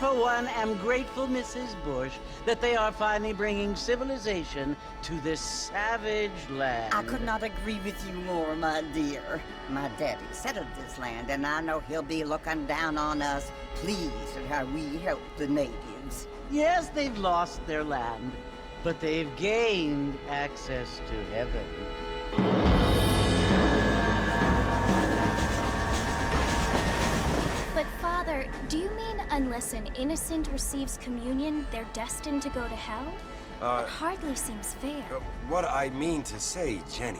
for one, am grateful, Mrs. Bush, that they are finally bringing civilization to this savage land. I could not agree with you more, my dear. My daddy settled this land, and I know he'll be looking down on us, pleased at how we help the natives. Yes, they've lost their land, but they've gained access to heaven. But Father, do you mean unless an innocent receives communion, they're destined to go to hell? It hardly seems fair. What I mean to say, Jenny,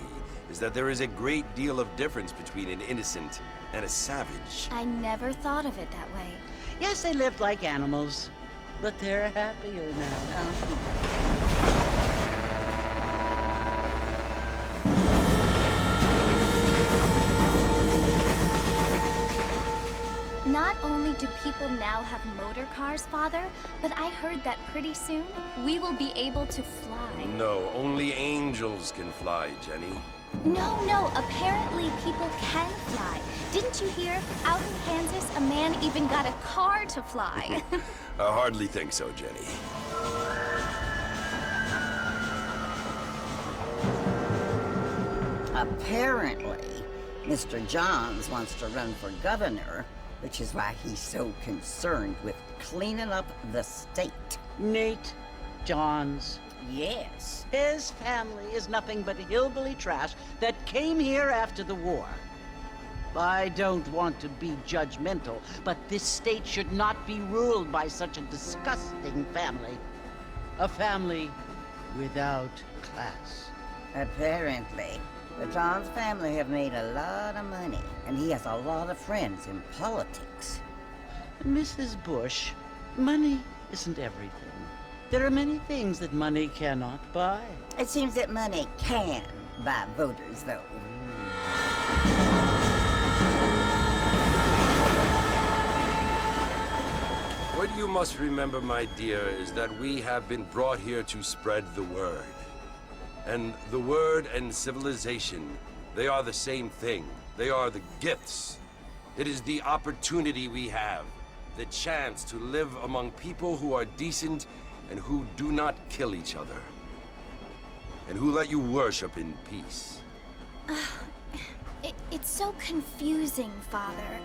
is that there is a great deal of difference between an innocent and a savage. I never thought of it that way. Yes, they lived like animals, but they're happier now. Not only do people now have motor cars, Father, but I heard that pretty soon we will be able to fly. No, only angels can fly, Jenny. No, apparently people can fly. Didn't you hear? Out in Kansas, a man even got a car to fly. I hardly think so, Jenny. Apparently, Mr. Johns wants to run for governor, which is why he's so concerned with cleaning up the state. Nate Johns. Yes. His family is nothing but hillbilly trash that came here after the war. I don't want to be judgmental, but this state should not be ruled by such a disgusting family. A family without class. Apparently. The Johns family have made a lot of money, and he has a lot of friends in politics. Mrs. Bush, money isn't everything. There are many things that money cannot buy. It seems that money can buy voters, though. What you must remember, my dear, is that we have been brought here to spread the word. And the word and civilization, they are the same thing. They are the gifts. It is the opportunity we have, the chance to live among people who are decent and who do not kill each other, and who let you worship in peace. It's so confusing, Father.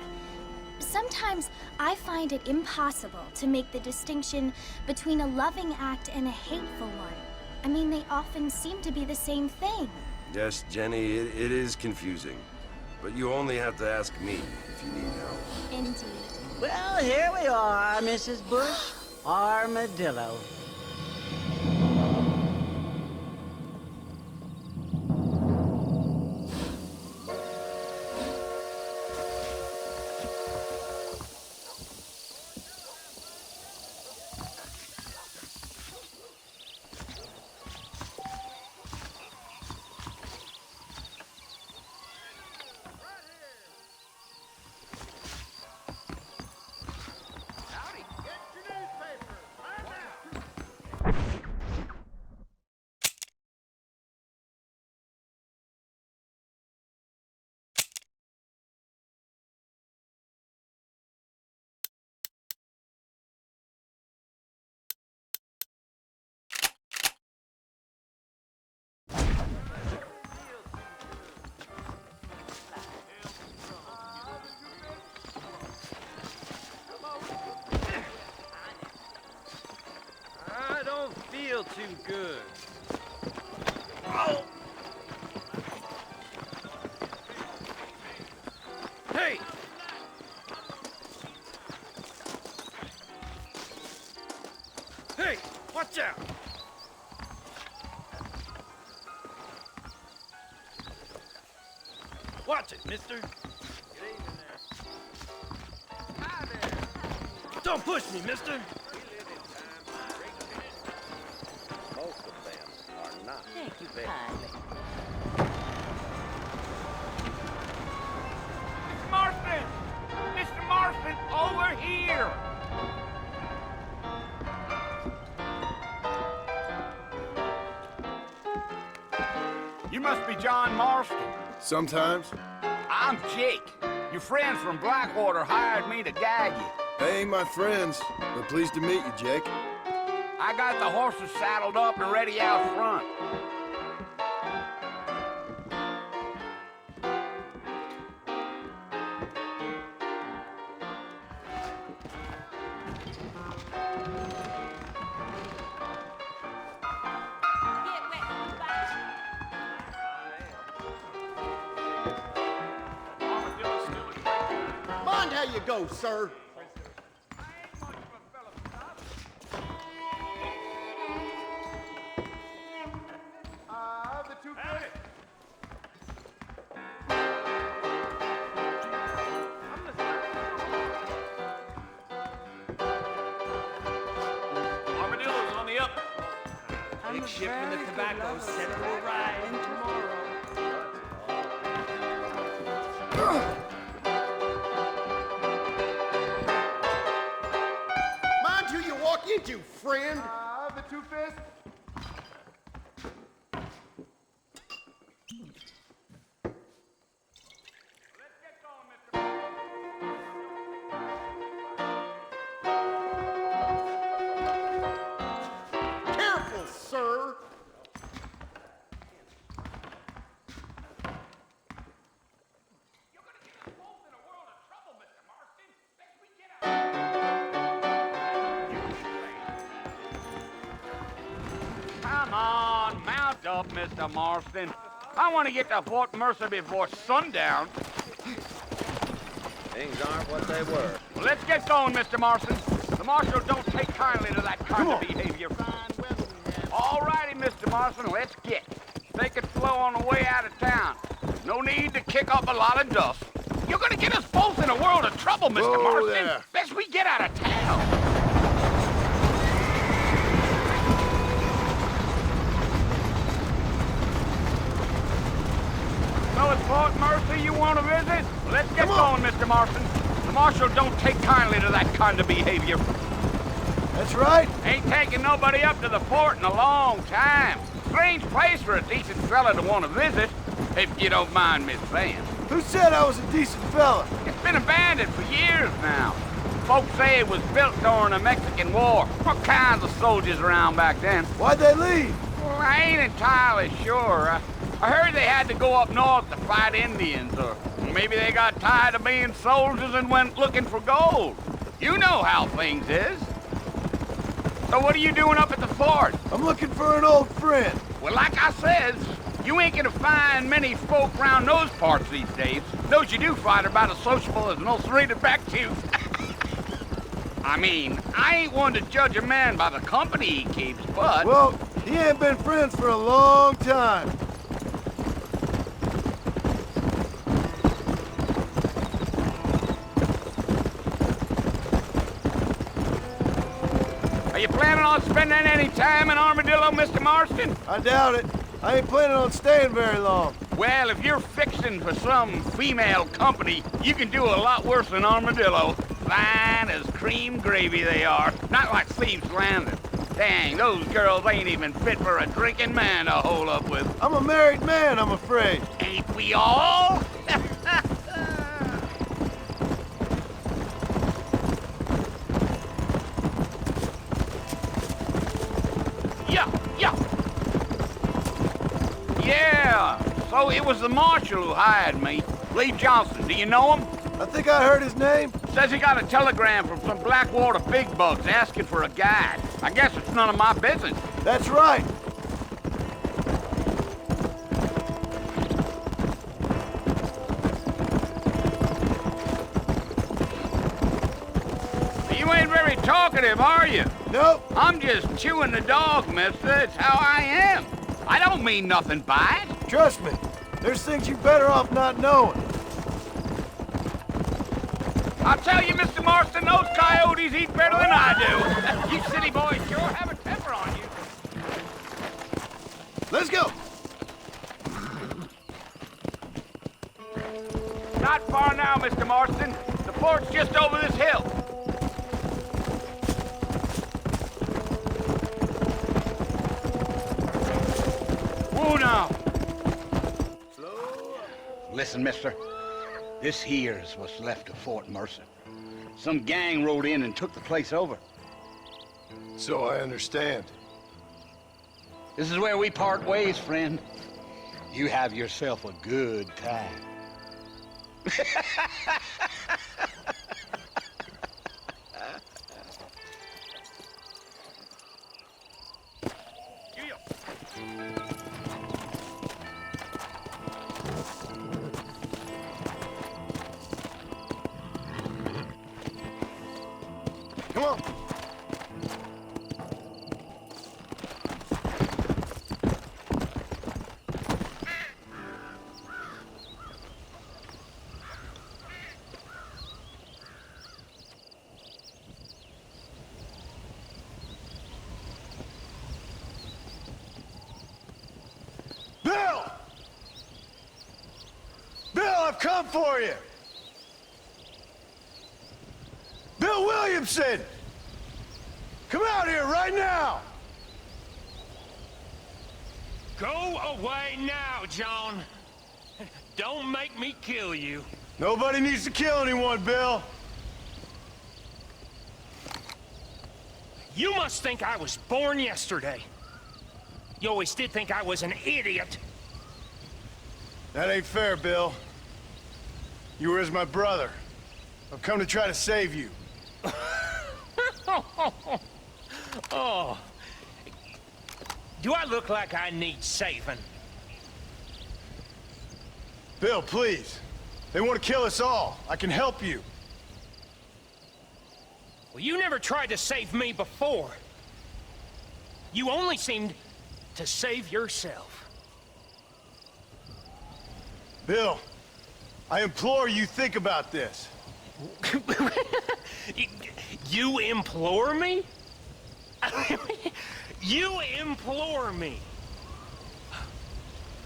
Sometimes I find it impossible to make the distinction between a loving act and a hateful one. I mean, they often seem to be the same thing. Yes, Jenny, it is confusing. But you only have to ask me if you need help. Indeed. Well, here we are, Mrs. Bush. Armadillo. Feel too good. Oh! Hey! Hey! Watch out! Watch it, mister. Good evening there. Hi there. Don't push me, mister. Thank you kindly. Mr. Marston! Mr. Marston, over here! You must be John Marston. Sometimes. I'm Jake. Your friends from Blackwater hired me to guide you. They ain't my friends, but pleased to meet you, Jake. I got the horses saddled up and ready out front. Mind how you go, sir. Armadillo's on the up. Big shipment of tobacco set to arrive tomorrow. Mind who you walk into, friend. The two-fist. Careful, sir. Come on, mount up, Mr. Marston. I want to get to Fort Mercer before sundown. Things aren't what they were. Well, let's get going, Mr. Marston. The marshal don't take kindly to that kind of behavior. All righty, Mr. Marston, let's get. Take it slow on the way out of town. No need to kick up a lot of dust. You're gonna get us both in a world of trouble, Mr. Marston. There. Best we get out of town. So it's Fort Mercer you want to visit? Well, let's get going, Mr. Marston. The marshal don't take kindly to that kind of behavior. That's right. Ain't taken nobody up to the fort in a long time. Strange place for a decent fella to want to visit, if you don't mind me saying. Who said I was a decent fella? It's been abandoned for years now. Folks say it was built during the Mexican War. What kinds of soldiers around back then? Why'd they leave? Well, I ain't entirely sure. I heard they had to go up north to fight Indians, or maybe they got tired of being soldiers and went looking for gold. You know how things is. So what are you doing up at the fort? I'm looking for an old friend. Well, like I says, you ain't gonna find many folk around those parts these days. Those you do find are about as sociable as an ulcerated back tooth. I mean, I ain't one to judge a man by the company he keeps, but... Well, he ain't been friends for a long time. Are you planning on spending any time in Armadillo, Mr. Marston? I doubt it. I ain't planning on staying very long. Well, if you're fixing for some female company, you can do a lot worse than Armadillo. Fine as cream gravy they are. Not like Thieves Landing. Dang, those girls ain't even fit for a drinking man to hole up with. I'm a married man, I'm afraid. Ain't we all? Yeah, so it was the marshal who hired me. Lee Johnson, do you know him? I think I heard his name. Says he got a telegram from some Blackwater big bugs asking for a guide. I guess it's none of my business. That's right. You ain't very talkative, are you? Nope. I'm just chewing the dog, mister. It's how I am. I don't mean nothing by it. Trust me. There's things you're better off not knowing. I'll tell you, Mr. Marston, those coyotes eat better than I do. You city boys sure have a temper on you. Let's go. Not far now, Mr. Marston. The fort's just over this hill. Whoa now. Listen, mister. This here's what's left of Fort Mercer. Some gang rode in and took the place over. So I understand. This is where we part ways, friend. You have yourself a good time. Come on. Bill! Bill, I've come for you! Bill Williamson! Come out here right now! Go away now, John. Don't make me kill you. Nobody needs to kill anyone, Bill. You must think I was born yesterday. You always did think I was an idiot. That ain't fair, Bill. You were as my brother. I've come to try to save you. Oh. Do I look like I need saving? Bill, please. They want to kill us all. I can help you. Well, you never tried to save me before. You only seemed to save yourself. Bill, I implore you think about this. You implore me? You implore me.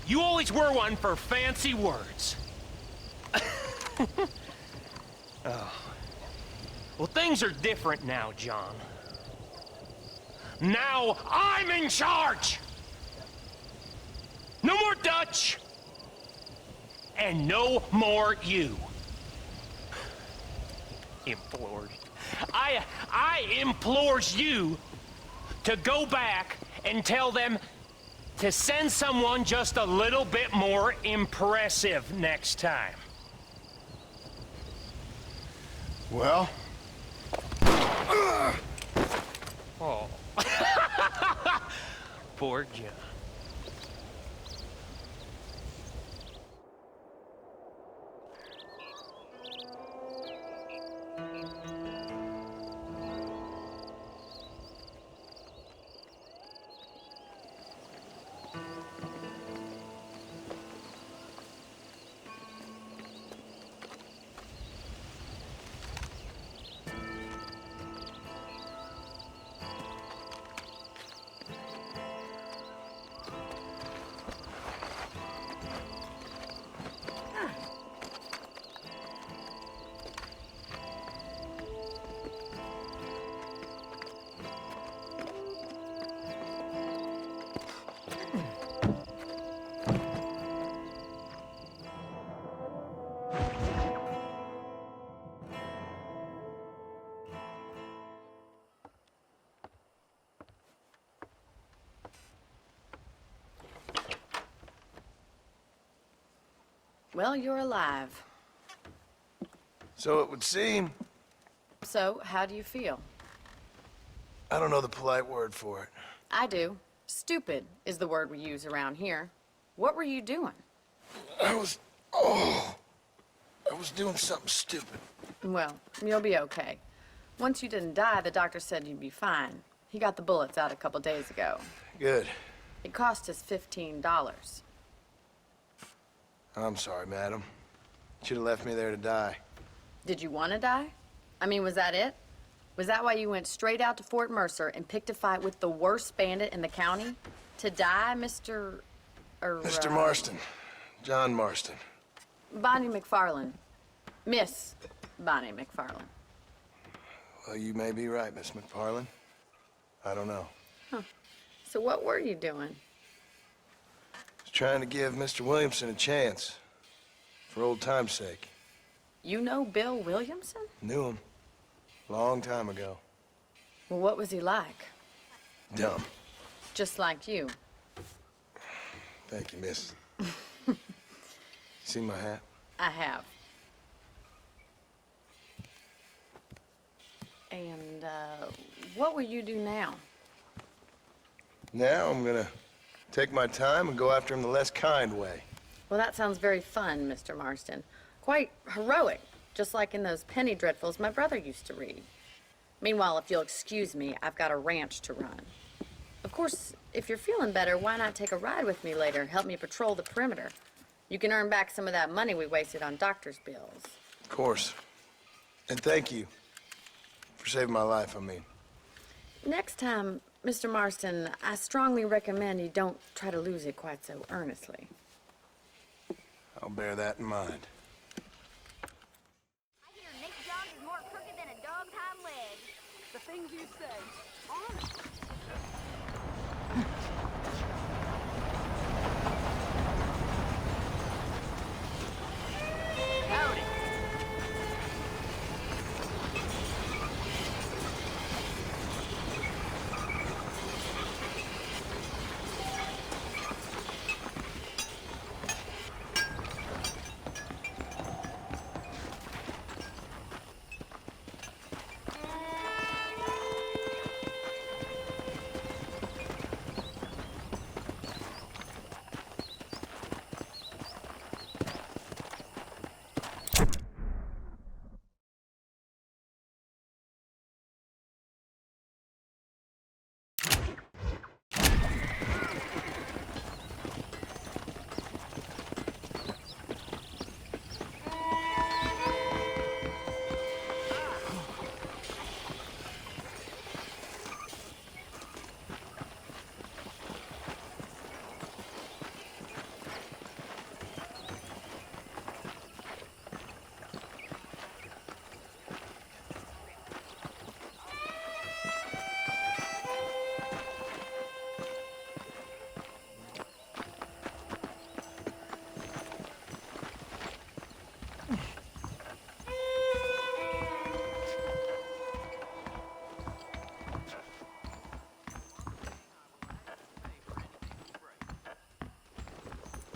You always were one for fancy words. Oh. Well, things are different now, John. Now I'm in charge! No more Dutch! And no more you. Implored. I implores you to go back and tell them to send someone just a little bit more impressive next time. Well? Oh. Poor John. Well, you're alive. So it would seem. So, how do you feel? I don't know the polite word for it. I do. Stupid is the word we use around here. What were you doing? I was doing something stupid. Well, you'll be okay. Once you didn't die, the doctor said you'd be fine. He got the bullets out a couple days ago. Good. It cost us $15. I'm sorry, madam. Should have left me there to die. Did you want to die? I mean, was that it? Was that why you went straight out to Fort Mercer and picked a fight with the worst bandit in the county? To die, Mr. Mr. Marston. John Marston. Bonnie McFarland. Miss Bonnie McFarland. Well, you may be right, Miss McFarland. I don't know. Huh. So what were you doing? Was trying to give Mr. Williamson a chance. For old time's sake. You know Bill Williamson? Knew him. Long time ago. Well, what was he like? Dumb. Just like you. Thank you, miss. See my hat? I have. And, what will you do now? Now I'm gonna take my time and go after him the less kind way. Well, that sounds very fun, Mr. Marston. Quite heroic, just like in those penny dreadfuls my brother used to read. Meanwhile, if you'll excuse me, I've got a ranch to run. Of course, if you're feeling better, why not take a ride with me later? Help me patrol the perimeter. You can earn back some of that money we wasted on doctor's bills. Of course. And thank you for saving my life, I mean. Next time, Mr. Marston, I strongly recommend you don't try to lose it quite so earnestly. I'll bear that in mind. I hear Nick Jones is more crooked than a dog's hind leg. The things you say. Honest. Howdy.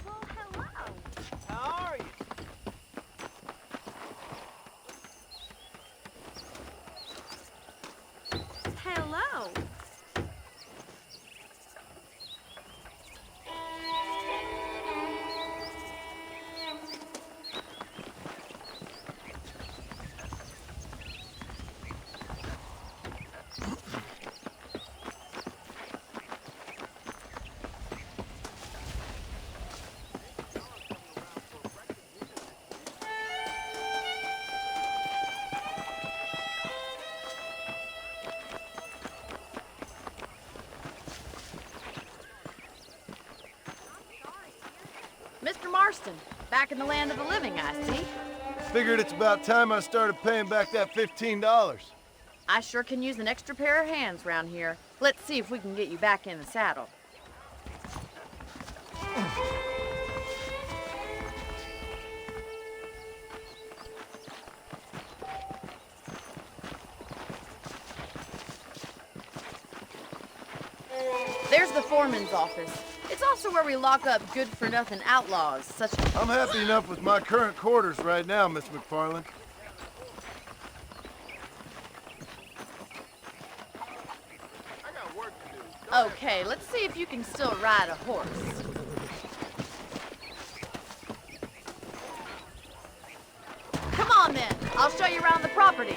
Well, hello. How are you? Hello. Mr. Marston, back in the land of the living, I see. Figured it's about time I started paying back that $15. I sure can use an extra pair of hands round here. Let's see if we can get you back in the saddle. There's the foreman's office. It's also where we lock up good-for-nothing outlaws, such as... I'm happy enough with my current quarters right now, Miss McFarland. Okay, let's see if you can still ride a horse. Come on then, I'll show you around the property.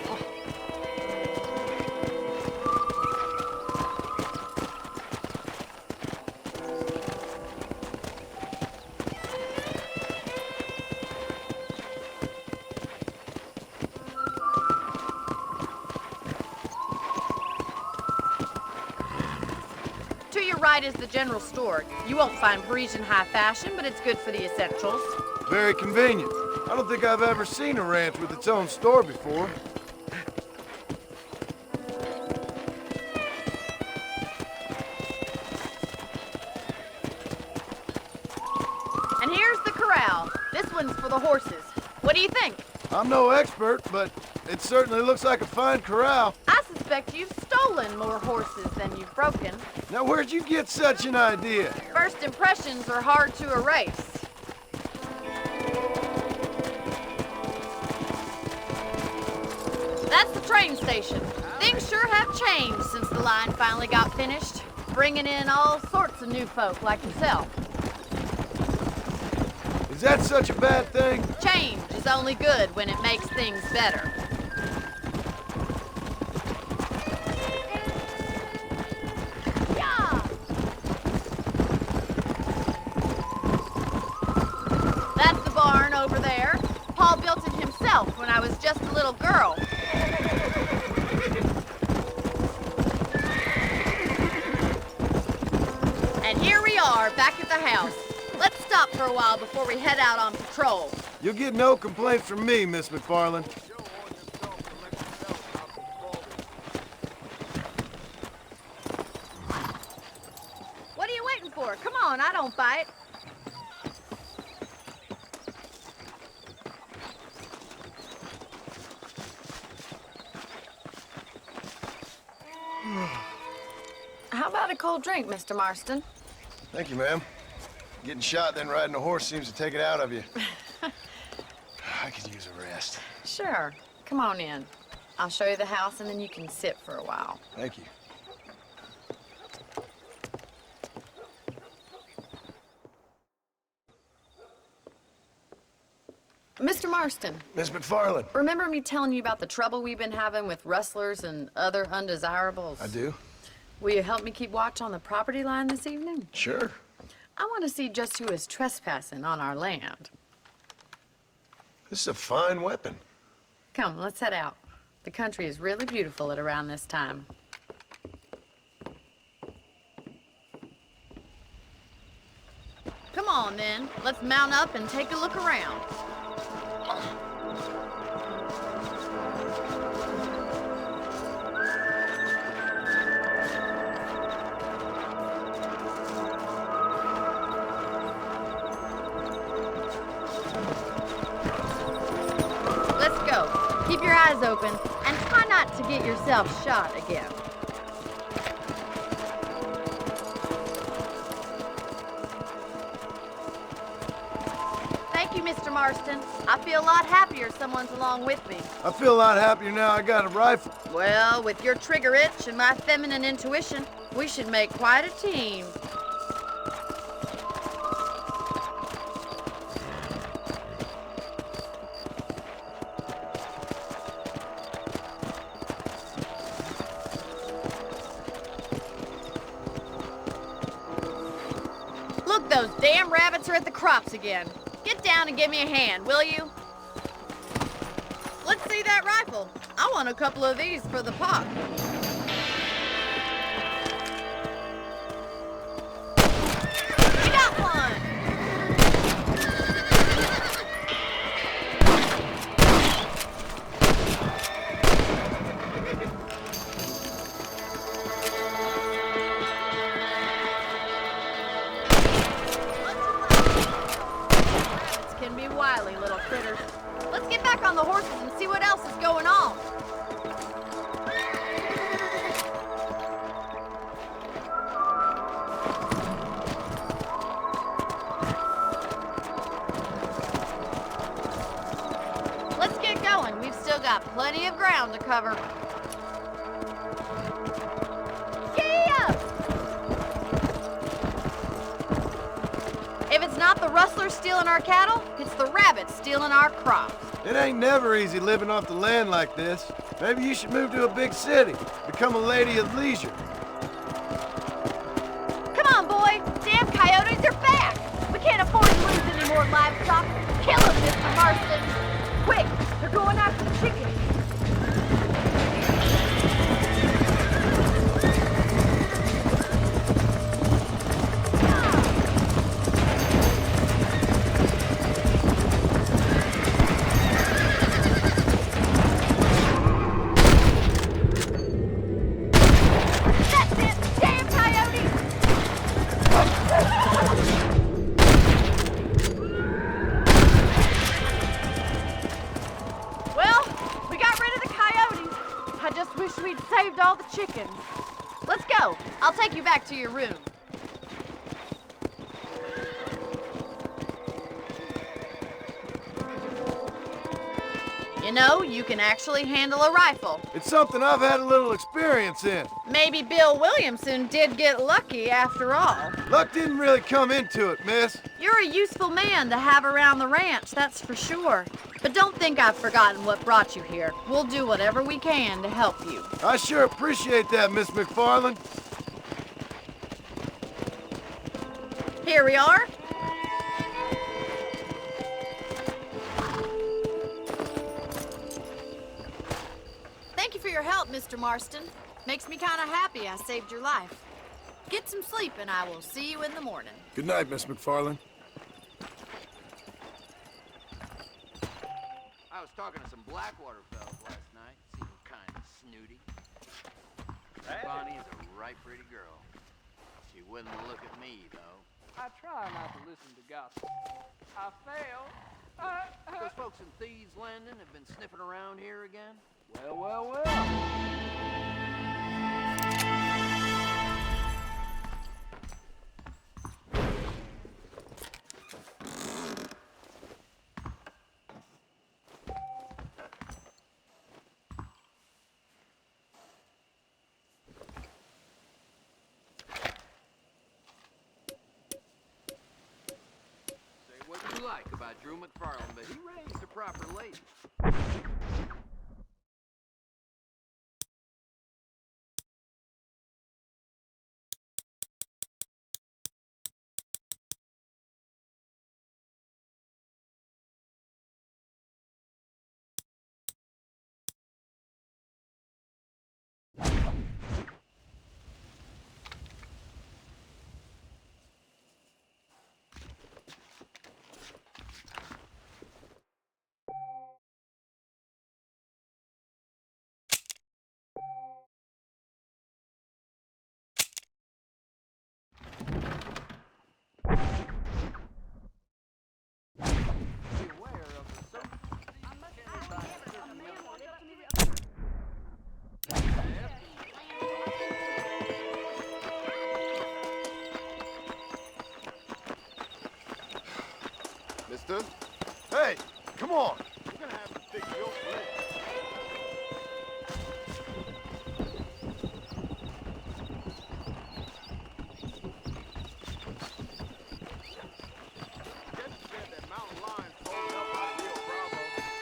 To your right is the general store. You won't find Parisian high fashion, but it's good for the essentials. Very convenient. I don't think I've ever seen a ranch with its own store before. And here's the corral. This one's for the horses. What do you think? I'm no expert, but it certainly looks like a fine corral. I suspect you've stolen more horses than you've broken. Now, where'd you get such an idea? First impressions are hard to erase. That's the train station. Things sure have changed since the line finally got finished, bringing in all sorts of new folk like yourself. Is that such a bad thing? Change is only good when it makes things better. Yeah! That's the barn over there. Paul built it himself when I was just a little girl. And here we are, back at the house. Let's stop for a while before we head out on patrol. You'll get no complaints from me, Miss McFarland. What are you waiting for? Come on, I don't bite. How about a cold drink, Mr. Marston? Thank you, ma'am. Getting shot, then riding a horse seems to take it out of you. I could use a rest. Sure. Come on in. I'll show you the house, and then you can sit for a while. Thank you. Mr. Marston, Miss McFarland. remember me telling you about the trouble we've been having with rustlers and other undesirables? I do. Will you help me keep watch on the property line this evening? Sure. I want to see just who is trespassing on our land. This is a fine weapon. Come, let's head out. The country is really beautiful at around this time. Come on, then. Let's mount up and take a look around. Let's go. Keep your eyes open and try not to get yourself shot again. Thank you, Mr. Marston. I feel a lot happier someone's along with me. I feel a lot happier now I got a rifle. Well, with your trigger itch and my feminine intuition, we should make quite a team. Look, those damn rabbits are at the crops again. Get down and give me a hand, will you? Let's see that rifle. I want a couple of these for the pot. You got one! Rabbits can be wily little critters. Let's get back on the horses and see what else is going on. Let's get going. We've still got plenty of ground to cover. Yeah! If it's not the rustlers stealing our cattle, it's the rabbits stealing our crops. It ain't never easy living off the land like this. Maybe you should move to a big city, become a lady of leisure. Come on, boy. Damn coyotes are back. We can't afford to lose any more livestock. Kill them, Mr. Marston. Quick, they're going after the chickens. That's it! Damn coyotes! chickens. Let's go. I'll take you back to your room. You know, you can actually handle a rifle. It's something I've had a little experience in. Maybe Bill Williamson did get lucky after all. Luck didn't really come into it, miss. You're a useful man to have around the ranch, that's for sure. But don't think I've forgotten what brought you here. We'll do whatever we can to help you. I sure appreciate that, Miss McFarland. Here we are. Thank you for your help, Mr. Marston. Makes me kind of happy I saved your life. Get some sleep and I will see you in the morning. Good night, Miss McFarland. I was talking to some Blackwater fellas last night. Seemed kind of snooty. Bonnie is a right pretty girl. She wouldn't look at me, though. I try not to listen to gossip. I fail. Those folks in Thieves Landing have been sniffing around here again? Well. Say what you like about Drew McFarland, but he raised a proper lady. Mister? Hey, come on. We're gonna have to dig your place.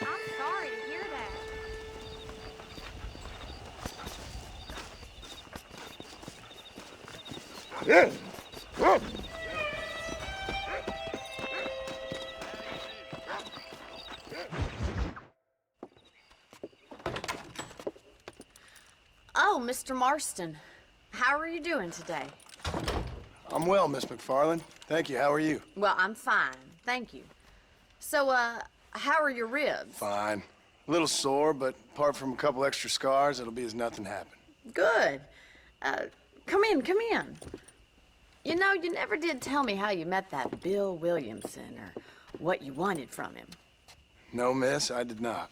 I'm sorry to hear that. Yeah. Oh, Mr. Marston. How are you doing today? I'm well, Miss McFarland. Thank you. How are you? Well, I'm fine. Thank you. So, how are your ribs? Fine. A little sore, but apart from a couple extra scars, it'll be as nothing happened. Good. Come in. You know, you never did tell me how you met that Bill Williamson or what you wanted from him. No, miss, I did not.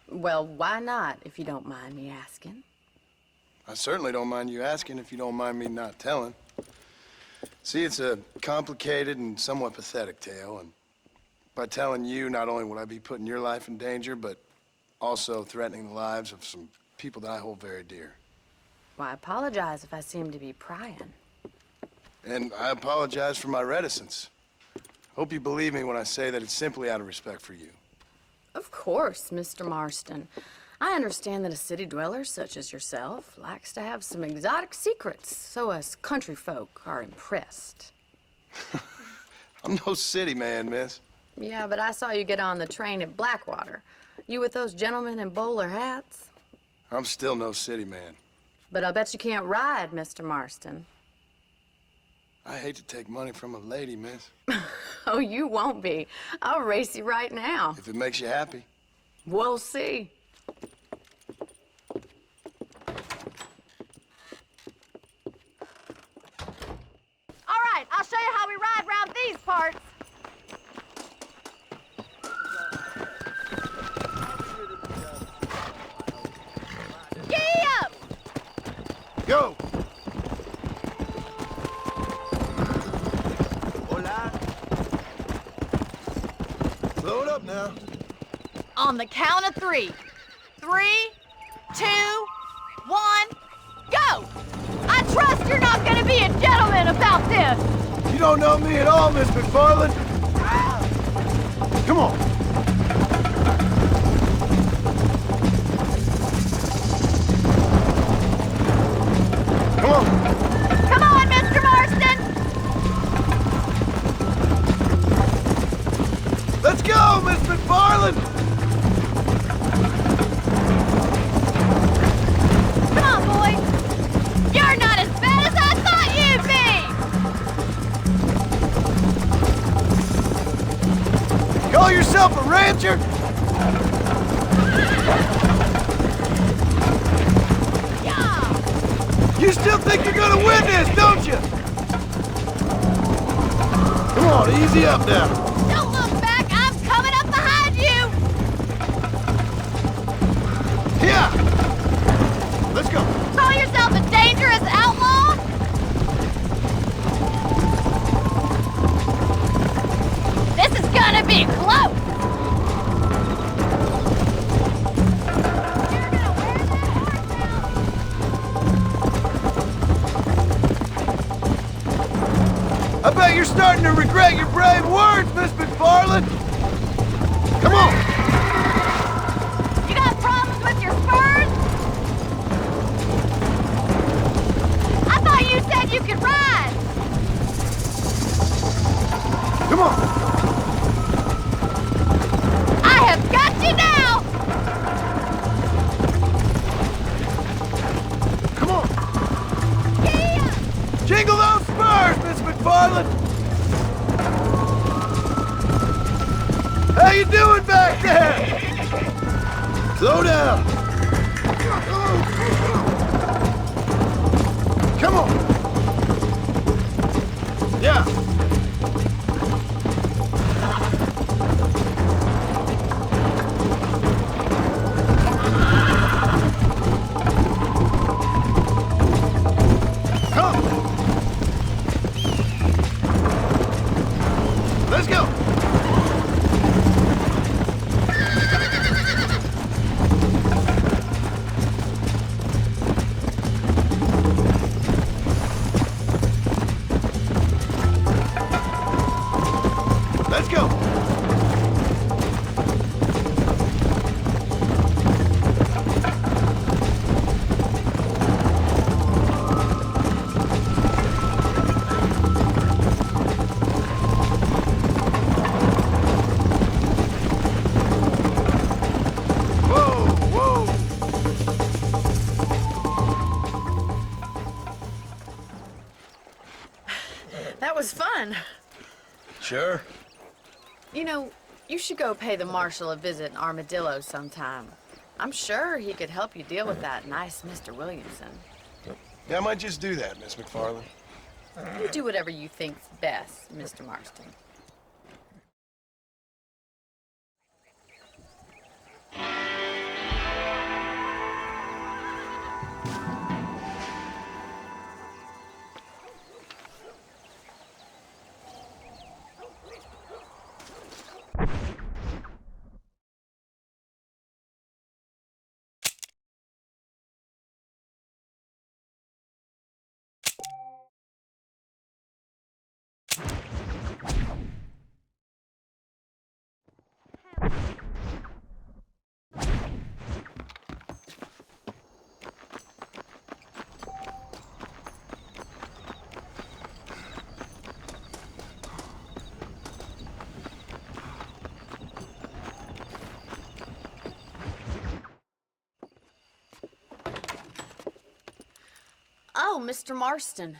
Well, why not, if you don't mind me asking? I certainly don't mind you asking if you don't mind me not telling. See, it's a complicated and somewhat pathetic tale, and by telling you, not only would I be putting your life in danger, but also threatening the lives of some people that I hold very dear. Well, I apologize if I seem to be prying. And I apologize for my reticence. Hope you believe me when I say that it's simply out of respect for you. Of course, Mr. Marston. I understand that a city dweller such as yourself likes to have some exotic secrets, so us country folk are impressed. I'm no city man, miss. Yeah, but I saw you get on the train at Blackwater. You with those gentlemen in bowler hats? I'm still no city man. But I bet you can't ride, Mr. Marston. I hate to take money from a lady, miss. Oh, you won't be. I'll race you right now. If it makes you happy. We'll see. All right, I'll show you how we ride around these parts. Giddy up! Go! Hola. Slow it up now. On the count of 3. 3, 2, 1, go! I trust you're not gonna be a gentleman about this! You don't know me at all, Miss McFarland. Come on. Come on. Come on, Mr. Marston! Let's go, Miss McFarland. Come on, boys! You're not as bad as I thought you'd be! Call yourself a rancher? Yeah! You still think you're gonna win this, don't you? Come on, easy up now. Don't look back! I'm coming up behind you! Here! Let's go. Call yourself a dangerous outlaw? This is gonna be close! You're gonna wear that horse out! I bet you're starting to regret your brave words, Miss McFarland. Come on. You got problems with your spurs? I thought you said you could ride! Come on. I have got you now! Come on. Yeah! Jingle those spurs, Miss McFarland. How you doing back there? Slow down. Come on. Yeah. Come. Let's go. Let's go. Whoa, whoa. That was fun. Sure. You know, you should go pay the marshal a visit in Armadillo sometime. I'm sure he could help you deal with that nice Mr. Williamson. Yeah, I might just do that, Miss McFarland. You do whatever you think's best, Mr. Marston. Oh, Mr. Marston,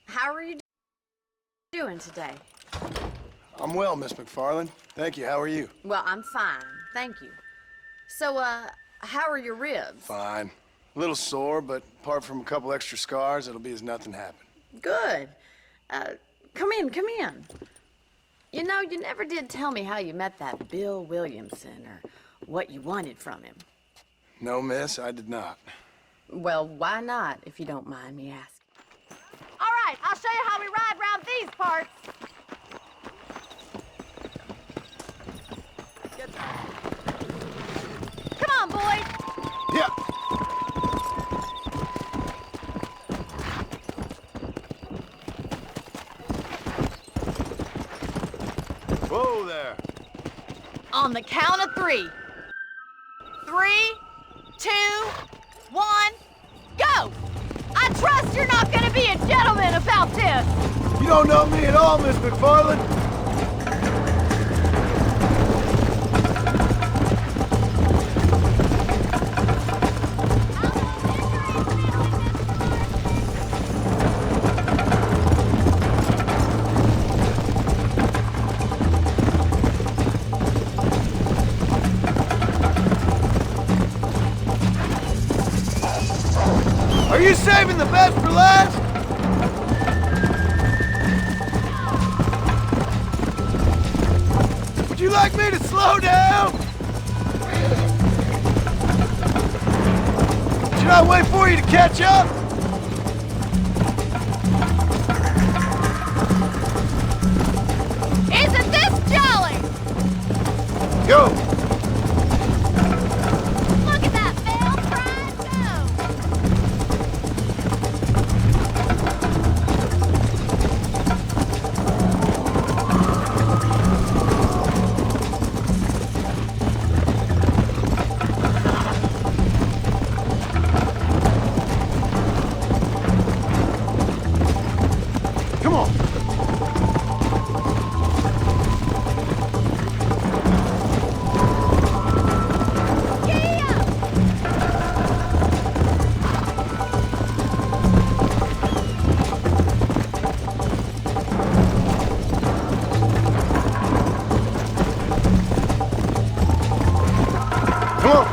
how are you doing today? I'm well, Miss McFarland. Thank you. How are you? Well, I'm fine, thank you. So, how are your ribs? Fine. A little sore, but apart from a couple extra scars, it'll be as nothing happened. Good. Come in, come in. You know, you never did tell me how you met that Bill Williamson or what you wanted from him. No, miss, I did not. Well, why not, if you don't mind me asking? All right, I'll show you how we ride around these parts. Come on, boys. Yeah. Whoa there. On the count of 3. 3, 2, 1, go! I trust you're not gonna be a gentleman about this! You don't know me at all, Miss McFarland. Are you saving the best for last? Would you like me to slow down? Should I wait for you to catch up? Isn't this jolly? Go! Look at that veiled pride go! Come on! Come on!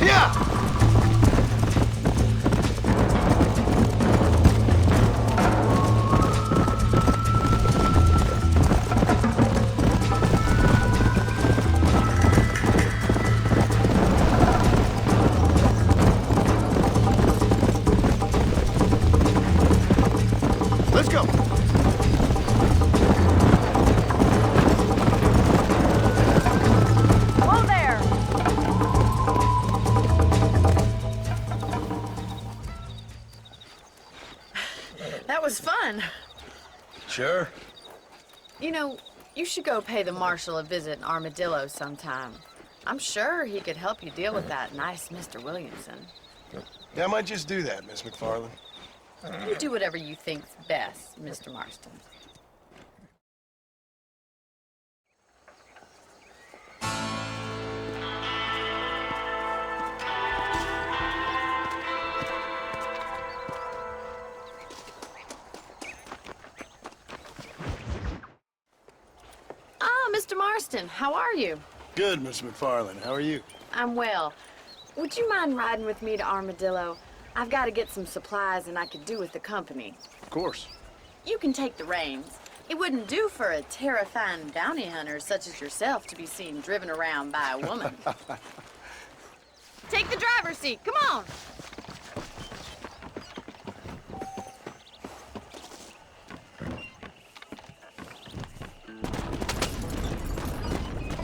Yeah! Let's go! Whoa there! That was fun. Sure. You know, you should go pay the marshal a visit in Armadillo sometime. I'm sure he could help you deal with that nice Mr. Williamson. Yeah, I might just do that, Miss McFarland. You do whatever you think's best, Mr. Marston. Ah, Mr. Marston, how are you? Good, Miss McFarland. How are you? I'm well. Would you mind riding with me to Armadillo? I've got to get some supplies and I could do with the company. Of course. You can take the reins. It wouldn't do for a terrifying bounty hunter such as yourself to be seen driven around by a woman. Take the driver's seat, come on!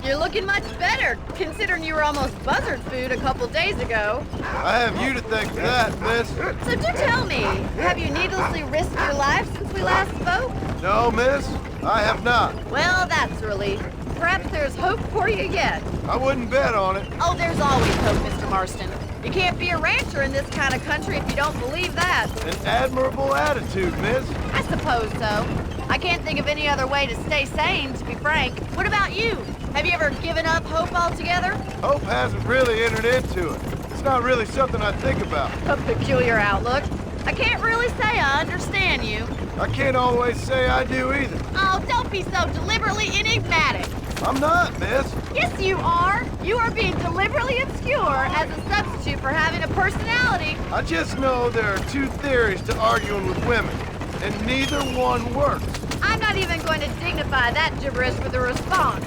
You're looking much better, considering you were almost buzzard food a couple days ago. I have you to thank for that, miss. So do tell me, have you needlessly risked your life since we last spoke? No, miss, I have not. Well, that's a relief. Perhaps there's hope for you yet. I wouldn't bet on it. Oh, there's always hope, Mr. Marston. You can't be a rancher in this kind of country if you don't believe that. An admirable attitude, miss. I suppose so. I can't think of any other way to stay sane, to be frank. What about you? Have you ever given up hope altogether? Hope hasn't really entered into it. It's not really something I think about. A peculiar outlook. I can't really say I understand you. I can't always say I do either. Oh, don't be so deliberately enigmatic. I'm not, miss. Yes, you are. You are being deliberately obscure as a substitute for having a personality. I just know there are two theories to arguing with women, and neither one works. I'm not even going to dignify that gibberish with a response.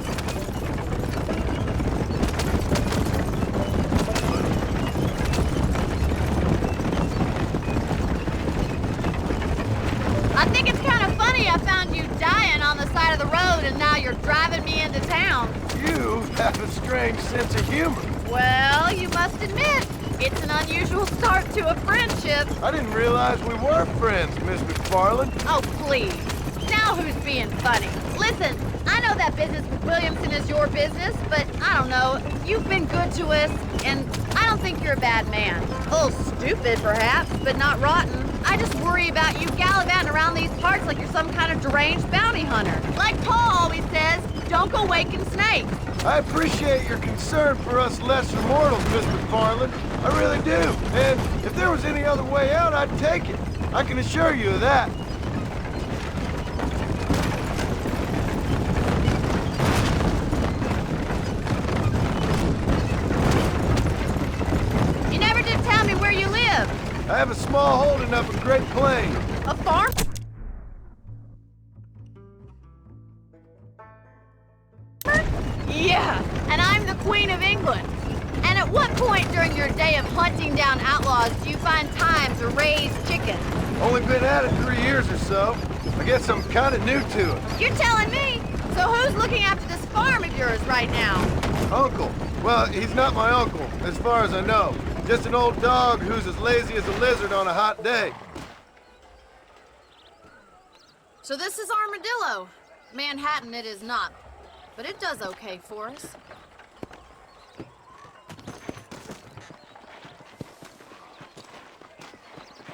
I think it's kind of funny I found you dying on the side of the road and now you're driving me into town. You have a strange sense of humor. Well, you must admit, it's an unusual start to a friendship. I didn't realize we were friends, Miss McFarland. Oh, please. Now who's being funny? Listen, I know that business with Williamson is your business, but I don't know. You've been good to us, and I don't think you're a bad man. A little stupid, perhaps, but not rotten. I just worry about you gallivanting around these parts like you're some kind of deranged bounty hunter. Like Paul always says, don't go waking snakes. I appreciate your concern for us lesser mortals, Miss McFarland. I really do. And if there was any other way out, I'd take it. I can assure you of that. You never did tell me where you live. I have a small holding up in Great Plains. A farm? Yeah, and I'm the Queen of England. And at what point during your day of hunting down outlaws do you find time to raise chickens? Only been at it 3 years or so. I guess I'm kind of new to it. You're telling me? So who's looking after this farm of yours right now? Uncle. Well, he's not my uncle, as far as I know. Just an old dog who's as lazy as a lizard on a hot day. So this is Armadillo. Manhattan it is not, but it does okay for us.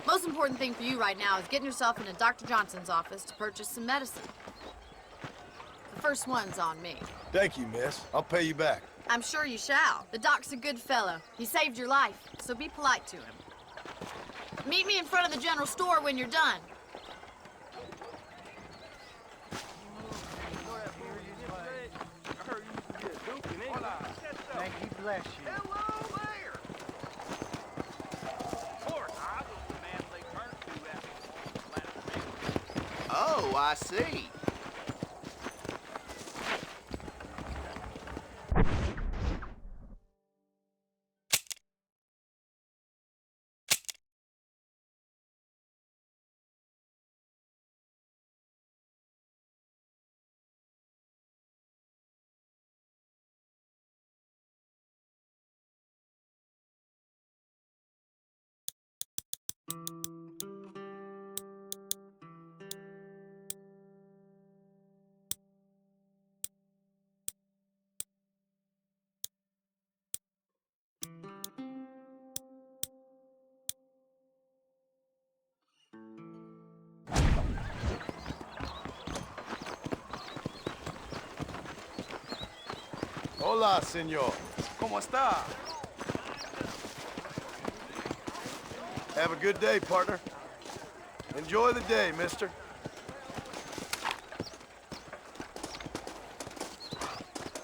Most important thing for you right now is getting yourself into Dr. Johnson's office to purchase some medicine. The first one's on me. Thank you, miss. I'll pay you back. I'm sure you shall. The doc's a good fellow. He saved your life, so be polite to him. Meet me in front of the general store when you're done. Thank you, bless you. Hello there! Of course, I was the man they turned to after the last. Oh, I see. Hola, senor. ¿Cómo está? Have a good day, partner. Enjoy the day, mister.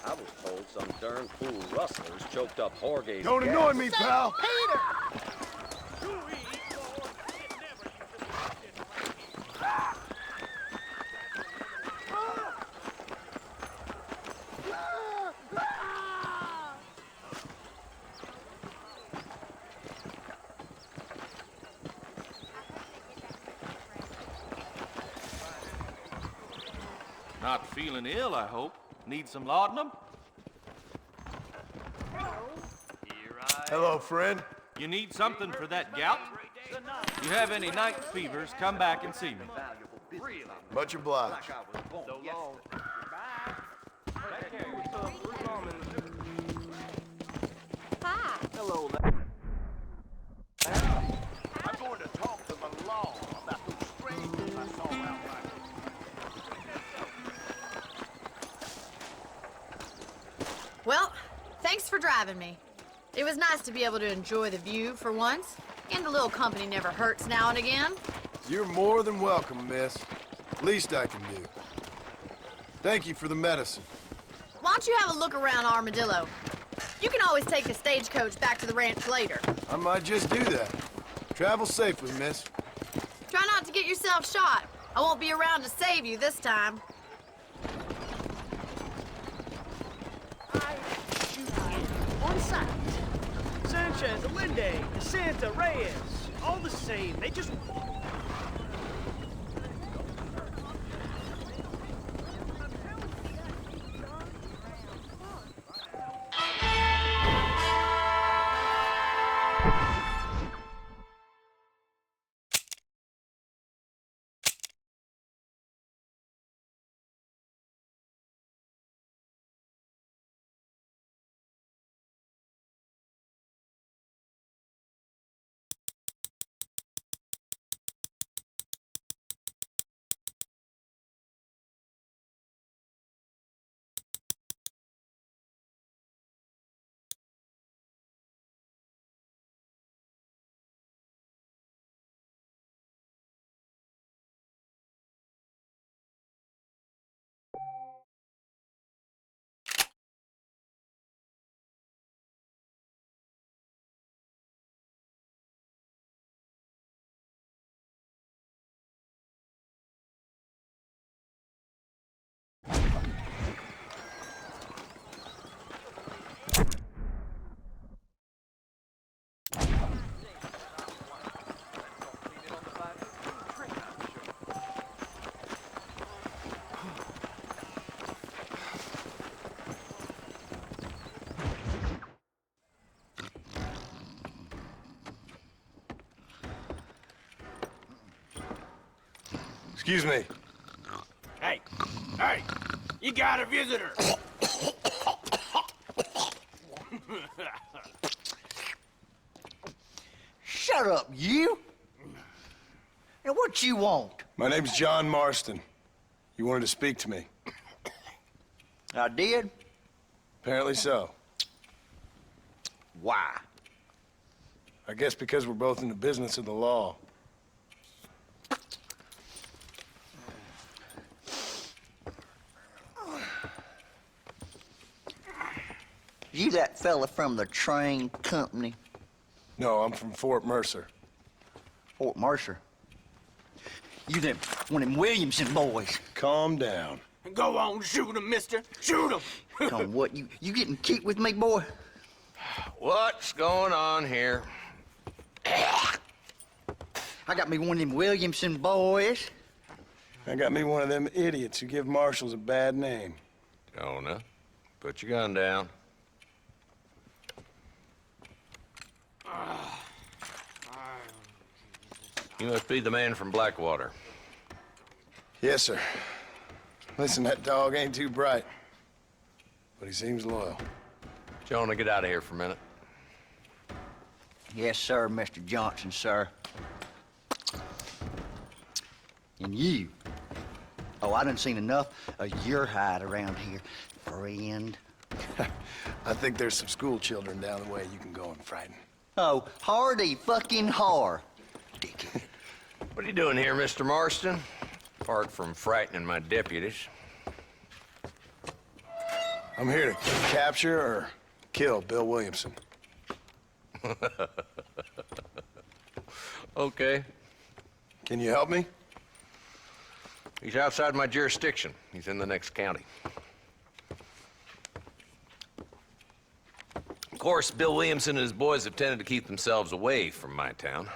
I was told some darn fool rustlers choked up Jorge's... Don't annoy me, pal. Not feeling ill, I hope. Need some laudanum? Hello, friend. You need something for that gout? You have any night fevers, come back and see me. Much obliged. Hi. Hello there. I'm going to talk to the law about those strangers I saw out there. Well, thanks for driving me. It was nice to be able to enjoy the view for once, and a little company never hurts now and again. You're more than welcome, miss. Least I can do. Thank you for the medicine. why don't you have a look around Armadillo? You can always take the stagecoach back to the ranch later. I might just do that. Travel safely, miss. Try not to get yourself shot. I won't be around to save you this time. I shoot you on sight. Sanchez, Allende, DeSanta, Reyes, all the same. They just... Excuse me. Hey, hey, you got a visitor. Shut up, you! And what you want? My name's John Marston. You wanted to speak to me. I did? Apparently so. Why? I guess because we're both in the business of the law. You that fella from the train company? No, I'm from Fort Mercer. Fort Mercer? You them, one of them Williamson boys. Calm down. Go on, shoot him, mister. Shoot him. Come what, you getting cute with me, boy? What's going on here? I got me one of them Williamson boys. I got me one of them idiots who give marshals a bad name. Jonah, put your gun down. You must be the man from Blackwater. Yes, sir. Listen, that dog ain't too bright, but he seems loyal. Jonah, get out of here for a minute. Yes, sir, Mr. Johnson, sir. And you. Oh, I done seen enough of your hide around here, friend. I think there's some school children down the way you can go and frighten. Oh, hardy fucking har. Dickhead. What are you doing here, Mr. Marston? Apart from frightening my deputies. I'm here to capture or kill Bill Williamson. Okay. Can you help me? He's outside my jurisdiction. He's in the next county. Of course, Bill Williamson and his boys have tended to keep themselves away from my town.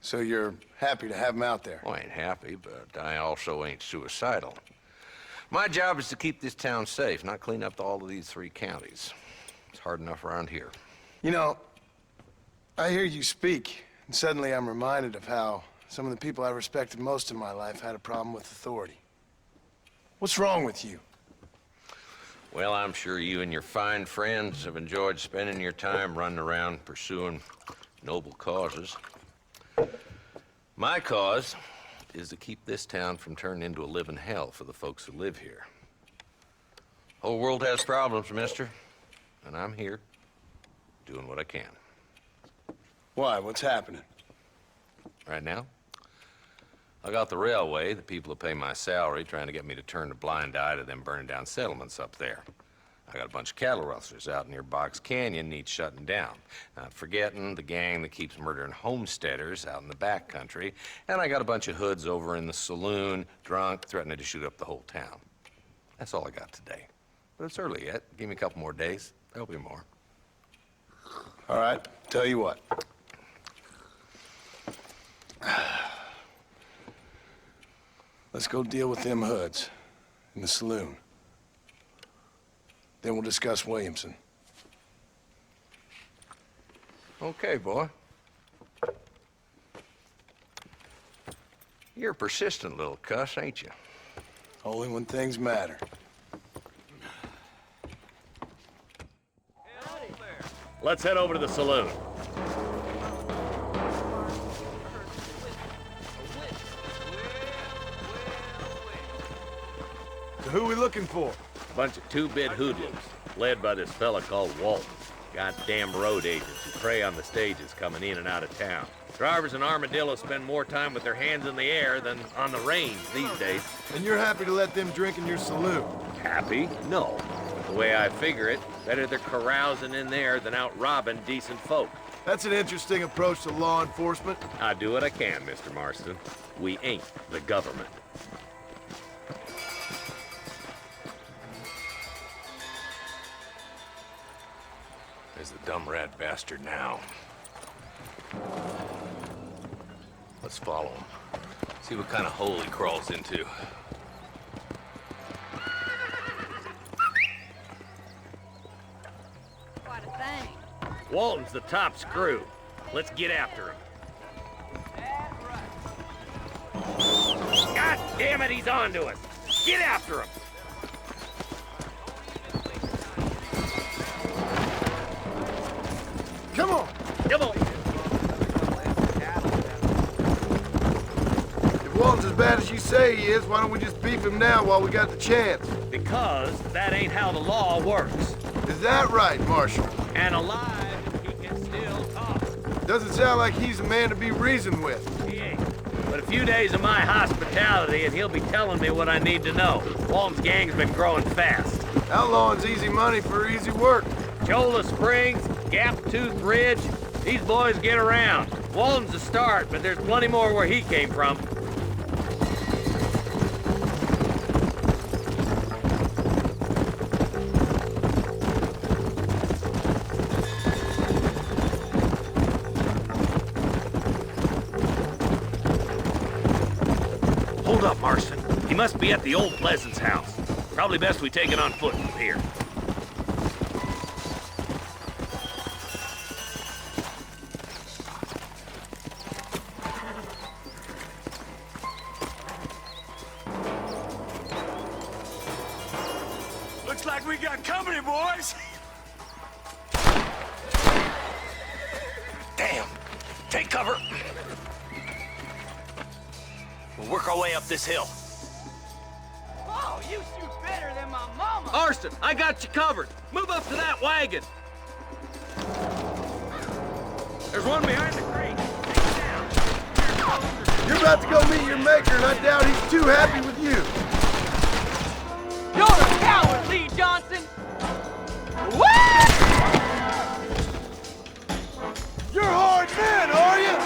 So you're happy to have him out there? Well, I ain't happy, but I also ain't suicidal. My job is to keep this town safe, not clean up all of these 3 counties. It's hard enough around here. You know, I hear you speak, and suddenly I'm reminded of how some of the people I respected most in my life had a problem with authority. What's wrong with you? Well, I'm sure you and your fine friends have enjoyed spending your time running around pursuing noble causes. My cause is to keep this town from turning into a living hell for the folks who live here. Whole world has problems, mister, and I'm here doing what I can. Why? What's happening? Right now, I got the railway, the people who pay my salary, trying to get me to turn a blind eye to them burning down settlements up there. I got a bunch of cattle rustlers out near Box Canyon needs shutting down. Not forgetting the gang that keeps murdering homesteaders out in the back country. And I got a bunch of hoods over in the saloon, drunk, threatening to shoot up the whole town. That's all I got today. But it's early yet. Give me a couple more days. There'll be more. All right, tell you what. Let's go deal with them hoods in the saloon. Then we'll discuss Williamson. Okay, boy. You're a persistent little cuss, ain't you? Only when things matter. Let's head over to the saloon. So who are we looking for? A bunch of two-bit hoodlums, led by this fella called Walton. Goddamn road agents who prey on the stages coming in and out of town. Drivers in Armadillo spend more time with their hands in the air than on the range these days. And you're happy to let them drink in your saloon? Happy? No. But the way I figure it, better they're carousing in there than out robbing decent folk. That's an interesting approach to law enforcement. I do what I can, Mr. Marston. We ain't the government. There's the dumb rat bastard now. Let's follow him. See what kind of hole he crawls into. Quite a thing. Walton's the top screw. Let's get after him. God damn it, he's on to us. Get after him. Come on! Come on. If Walton's as bad as you say he is, why don't we just beef him now while we got the chance? Because that ain't how the law works. Is that right, Marshal? And alive, he can still talk. Doesn't sound like he's a man to be reasoned with. He ain't. But a few days of my hospitality and he'll be telling me what I need to know. Walton's gang's been growing fast. Outlawing's easy money for easy work. Cholla Springs, Gap Tooth Ridge, these boys get around. Walton's a start, but there's plenty more where he came from. Hold up, Marston. He must be at the old Pleasance house. Probably best we take it on foot from here. Looks like we got company, boys. Damn! Take cover! We'll work our way up this hill. Oh, you shoot better than my mama! Marston, I got you covered. Move up to that wagon. There's one behind the crate. Take it down. You're about to go meet your maker, and I doubt he's too happy with you. You're a coward, Lee Johnson! What? You're hard men, are you?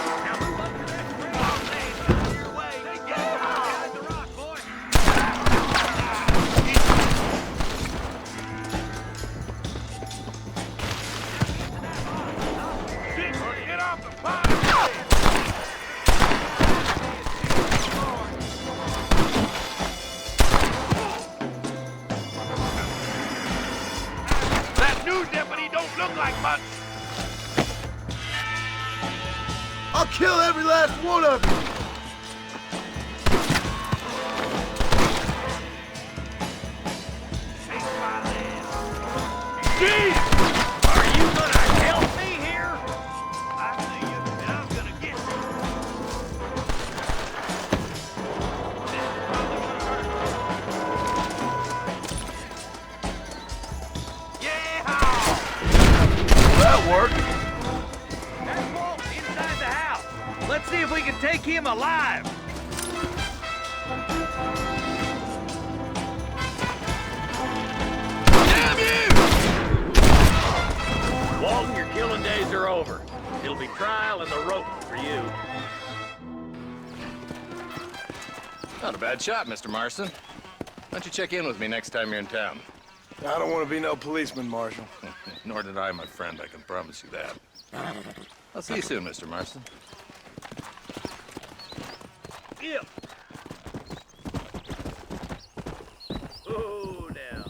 I'll kill every last one of you! Jeez! Are you gonna help me here? I see you, and I'm gonna get you. That worked. There's Walt inside the house. Let's see if we can take him alive. over. It'll be trial and the rope for you. Not a bad shot, Mr. Marston. Why don't you check in with me next time you're in town? I don't want to be no policeman, Marshal. Nor did I, my friend. I can promise you that. I'll see you soon, Mr. Marston. Yeah. Oh, now.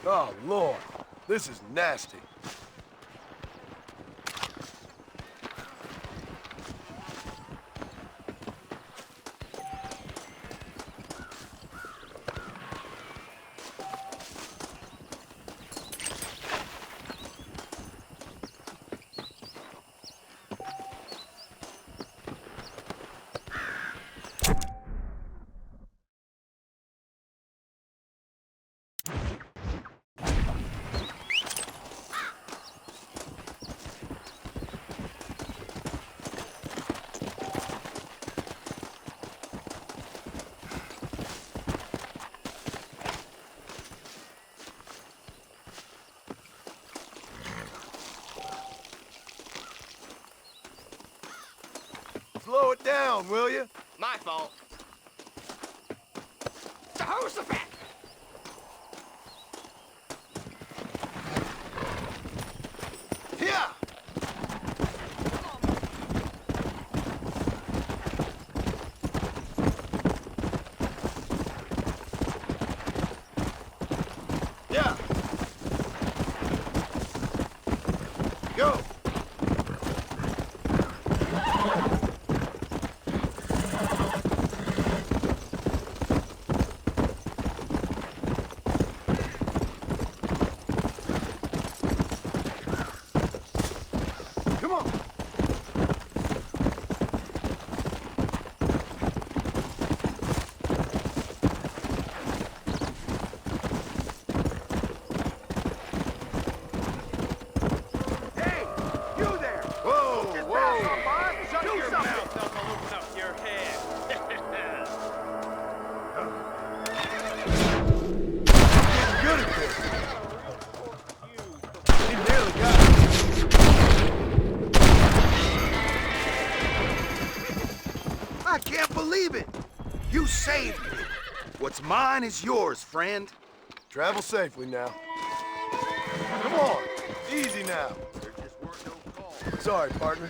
Oh, Lord. This is nasty. Slow it down, will you? My fault. Jehoshaphat! Here! Yeah! Go! Come on! Hey! You there! Whoa! Whoa! Shut Do your something! mouth, else I'll open up your head. Getting good at this. He nearly got it. I can't believe it! You saved me! What's mine is yours, friend. Travel safely now. Come on! Easy now. There just weren't no calls. Sorry, partner.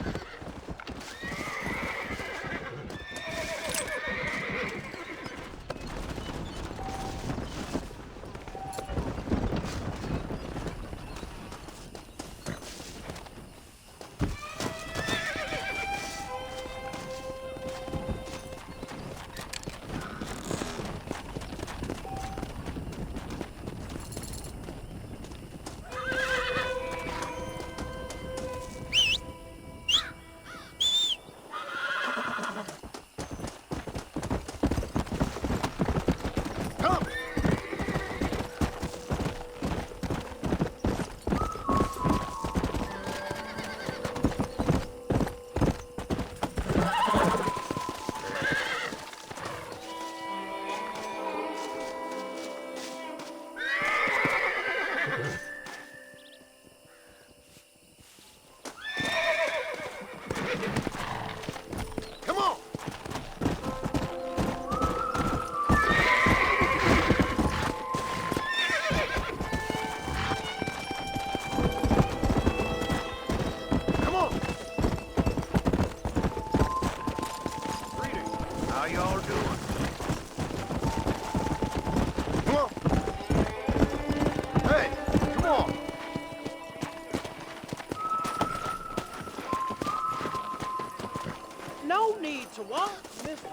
No need to what, mister?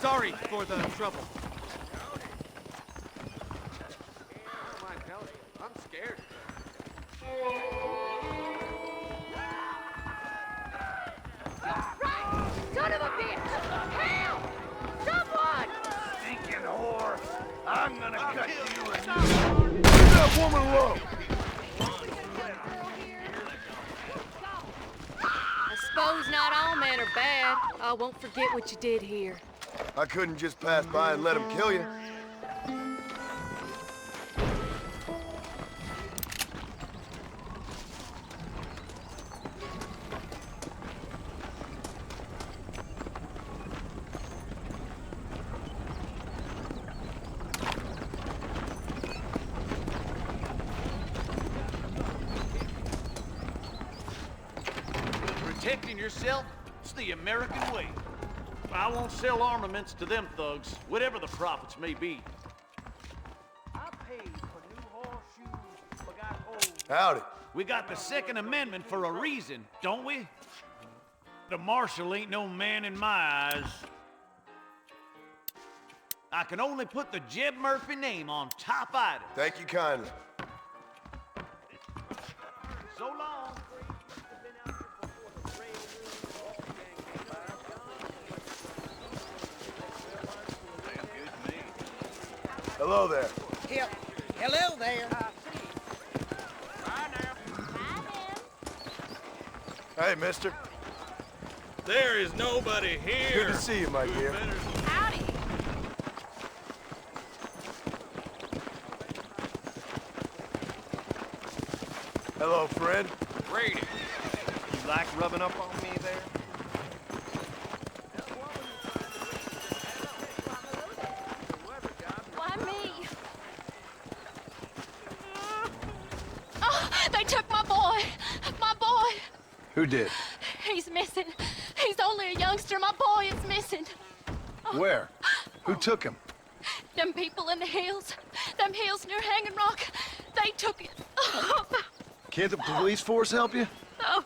Sorry for the trouble. I'm scared. Son of a bitch! Help! Someone! Stinking whore! I'm gonna cut you and Leave that woman alone! I suppose not all men are bad. I won't forget what you did here. I couldn't just pass by and let him kill you. Protecting yourself is the American way. I won't sell armaments to them thugs, whatever the profits may be. I paid for new horseshoes, but got old. Howdy. We got the Second Amendment for a reason, don't we? The marshal ain't no man in my eyes. I can only put the Jeb Murphy name on top item. Thank you kindly. So long. Hello there. Hello there. Hey, mister. There is nobody here. Good to see you, my dear. Howdy. Hello, friend. Brady. You like rubbing up on me there? Why me? Oh, they took my boy. My boy. Who did? He's missing. He's only a youngster. My boy is missing. Where? Who took him? Them people in the hills. Them hills near Hanging Rock. They took it. Can't the police force help you? Oh,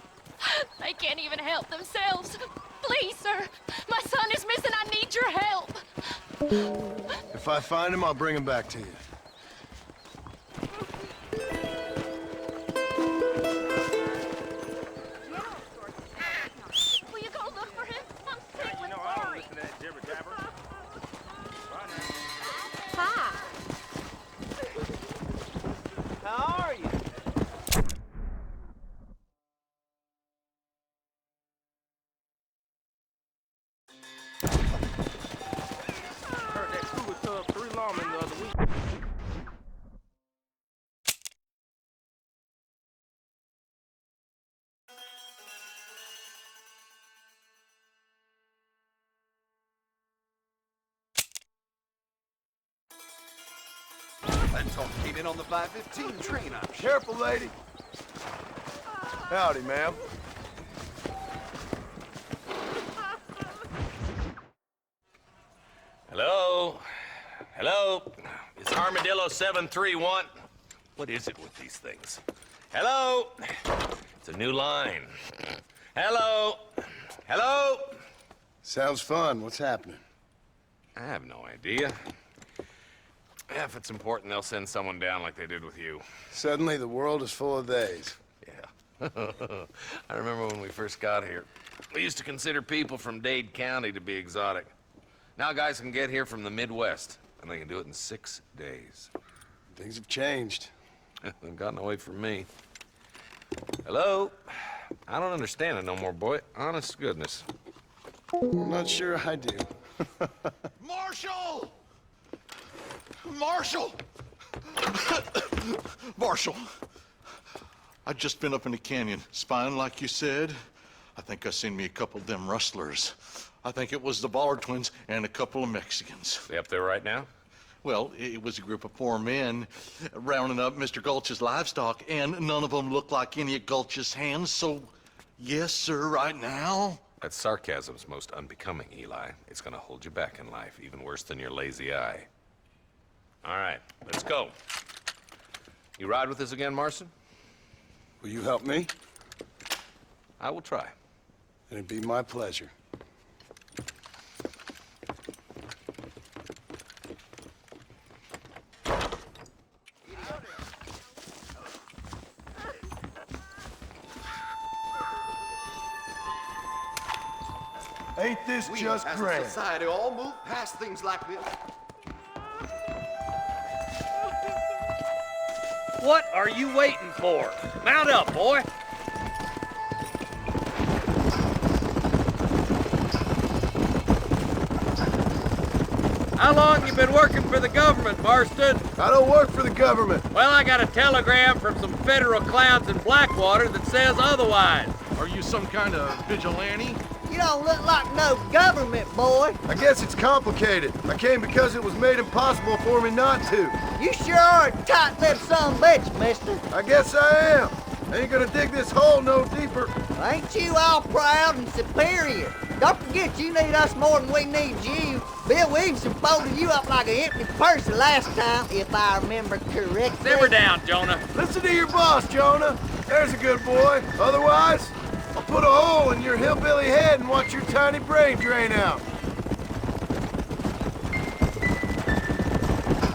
they can't even help themselves. Please, sir. My son is missing. I need your help. If I find him, I'll bring him back to you. Will you go look for him? I'm sick with worry. Hi. How are you? Heard that scooter tore up 3 lawmen the other week. Let's all get in on the 5:15 train option. Careful, lady. Howdy, ma'am. Hello? Hello? It's Armadillo 731. What is it with these things? Hello? It's a new line. Hello? Hello? Sounds fun. What's happening? I have no idea. Yeah, if it's important, they'll send someone down like they did with you. Suddenly, the world is full of theys. Yeah. I remember when we first got here. We used to consider people from Dade County to be exotic. Now guys can get here from the Midwest, and they can do it in 6 days. Things have changed. They've gotten away from me. Hello? I don't understand it no more, boy. Honest to goodness. I'm not sure I do. Marshal! Marshal! Marshal! I just been up in the canyon, spying like you said. I think I seen me a couple of them rustlers. I think it was the Ballard twins and a couple of Mexicans. They up there right now? Well, it was a group of 4 men rounding up Mr. Gulch's livestock, and none of them looked like any of Gulch's hands, so yes, sir, right now. That sarcasm's most unbecoming, Eli. It's gonna hold you back in life, even worse than your lazy eye. All right, let's go. You ride with us again, Marson? Will you help me? I will try. And it'd be my pleasure. Ain't this just grand? As a society all move past things like this. What are you waiting for? Mount up, boy. How long you been working for the government, Marston? I don't work for the government. Well, I got a telegram from some federal clowns in Blackwater that says otherwise. Are you some kind of vigilante? You don't look like no government, boy. I guess it's complicated. I came because it was made impossible for me not to. You sure are a tight-lipped son of a bitch, mister. I guess I am. Ain't gonna dig this hole no deeper. Ain't you all proud and superior? Don't forget you need us more than we need you. Bill Williamson folded you up like an empty person last time, if I remember correctly. Simmer down, Jonah. Listen to your boss, Jonah. There's a good boy. Otherwise, I'll put a hole in your hillbilly head and watch your tiny brain drain out.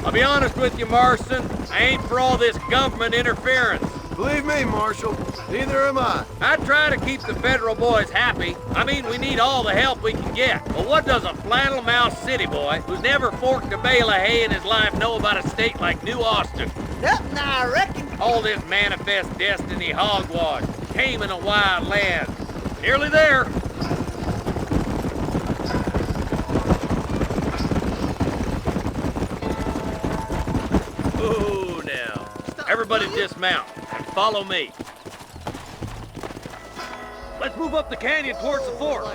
I'll be honest with you, Marston. I ain't for all this government interference. Believe me, Marshal, neither am I. I try to keep the federal boys happy. I mean, we need all the help we can get. But what does a flannel-mouthed city boy who's never forked a bale of hay in his life know about a state like New Austin? Nothing, I reckon. All this manifest destiny hogwash, taming a wild land. Nearly there. Ooh, now. Everybody dismount and follow me. Let's move up the canyon towards the fort.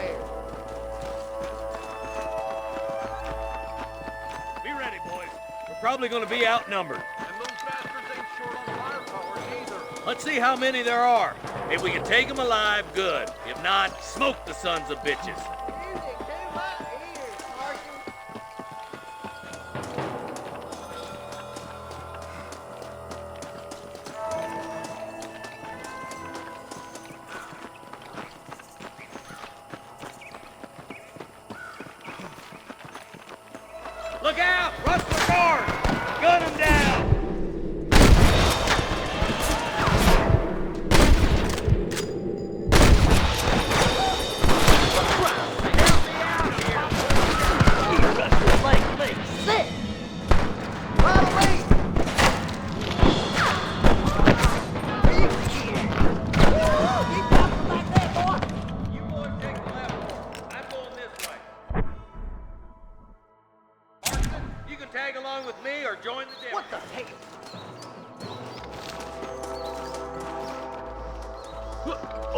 Be ready, boys. We're probably going to be outnumbered. And those bastards ain't short on firepower either. Let's see how many there are. If we can take them alive, good. If not, smoke the sons of bitches. Look out! Rustler guard! Gun him down! Tag along with me or join the demo. What the heck?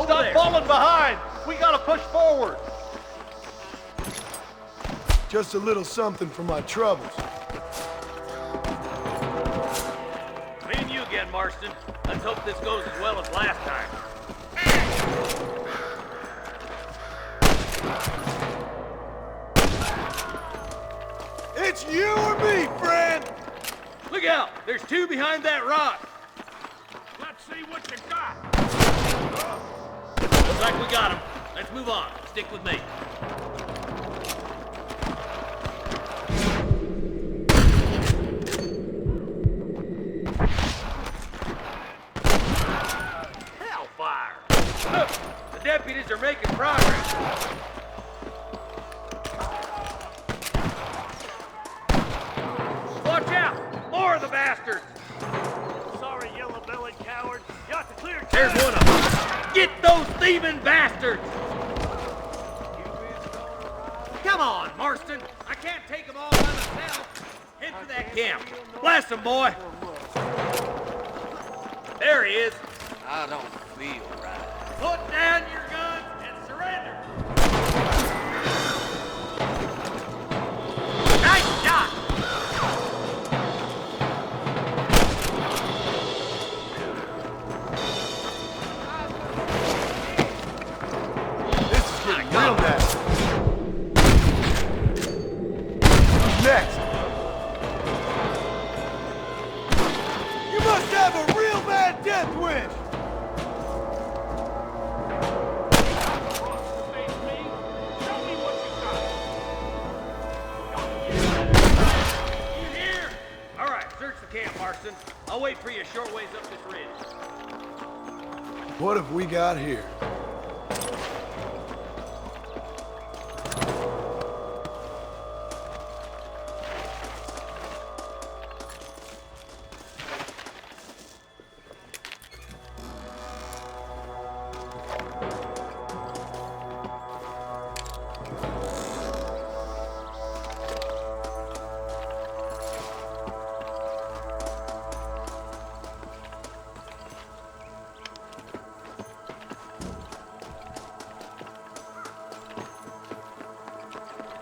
Stop falling behind! We gotta push forward! Just a little something for my troubles. Me and you again, Marston. Let's hope this goes as well as last time. It's you or me, friend! Look out! There's two behind that rock! Let's see what you got. Looks like we got him. Let's move on. Stick with me. Hellfire! The deputies are making progress. Watch out! More of the bastards! Sorry, yellow-bellied coward. You ought to clear. There's one of them. Get those thieving bastards! Come on, Marston. I can't take them all by myself. Head for that camp. Blast them, boy. There he is. I don't feel right. Put down your guns and surrender. Nice shot. This is getting real nasty. Who's next? You must have a real bad death wish! Marston. I'll wait for you a short ways up this ridge. What have we got here?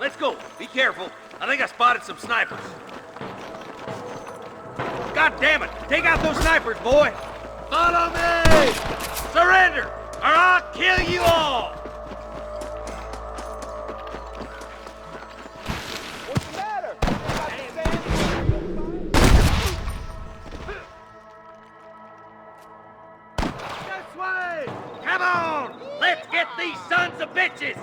Let's go. Be careful. I think I spotted some snipers. God damn it! Take out those snipers, boy! Follow me! Surrender, or I'll kill you all! What's the matter? This way! Come on! Let's get these sons of bitches!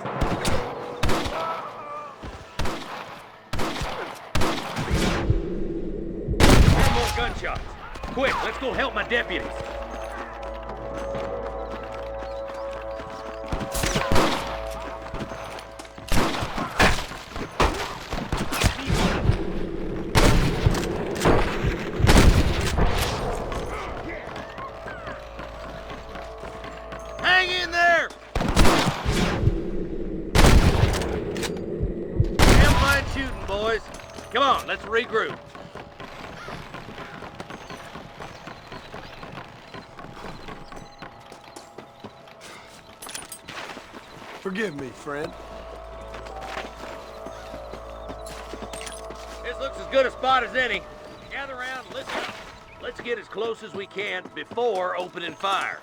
Gunshots. Quick, let's go help my deputies. Hang in there! Damn fine shooting, boys. Come on, let's regroup. Forgive me, friend. This looks as good a spot as any. Gather around and listen up. Let's get as close as we can before opening fire.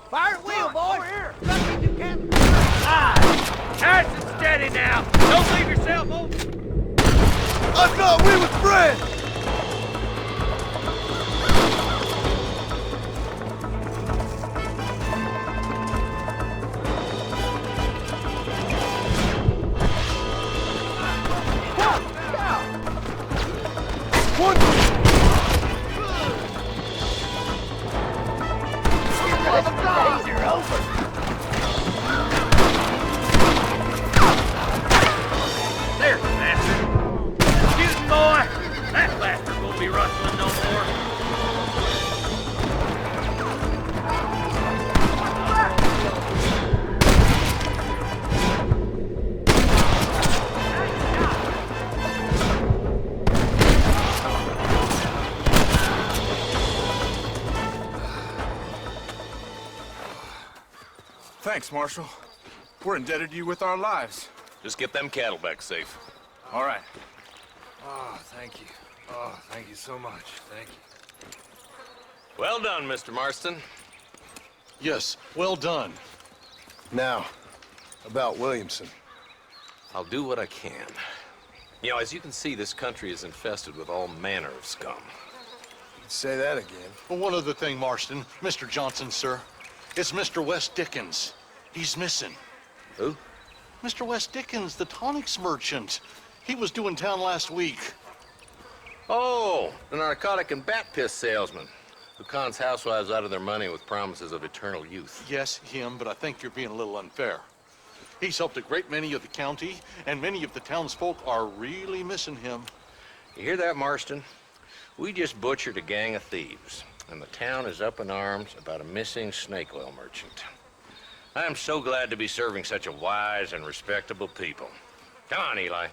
Fire at will, boys! Here! Nice and steady now. Don't leave yourself open. I thought we were friends! There, bastard. Shooting, boy. That bastard won't be rustling no more. Thanks, Marshal. We're indebted to you with our lives. Just get them cattle back safe. All right. Oh, thank you. Oh, thank you so much. Thank you. Well done, Mr. Marston. Yes, well done. Now, about Williamson. I'll do what I can. You know, as you can see, this country is infested with all manner of scum. Say that again. Well, one other thing, Marston. Mr. Johnson, sir. It's Mr. West Dickens. He's missing. Who? Mr. West Dickens, the tonics merchant. He was due in town last week. Oh, the narcotic and bat piss salesman who cons housewives out of their money with promises of eternal youth. Yes, him, but I think you're being a little unfair. He's helped a great many of the county, and many of the townsfolk are really missing him. You hear that, Marston? We just butchered a gang of thieves, and the town is up in arms about a missing snake oil merchant. I am so glad to be serving such a wise and respectable people. Come on, Eli.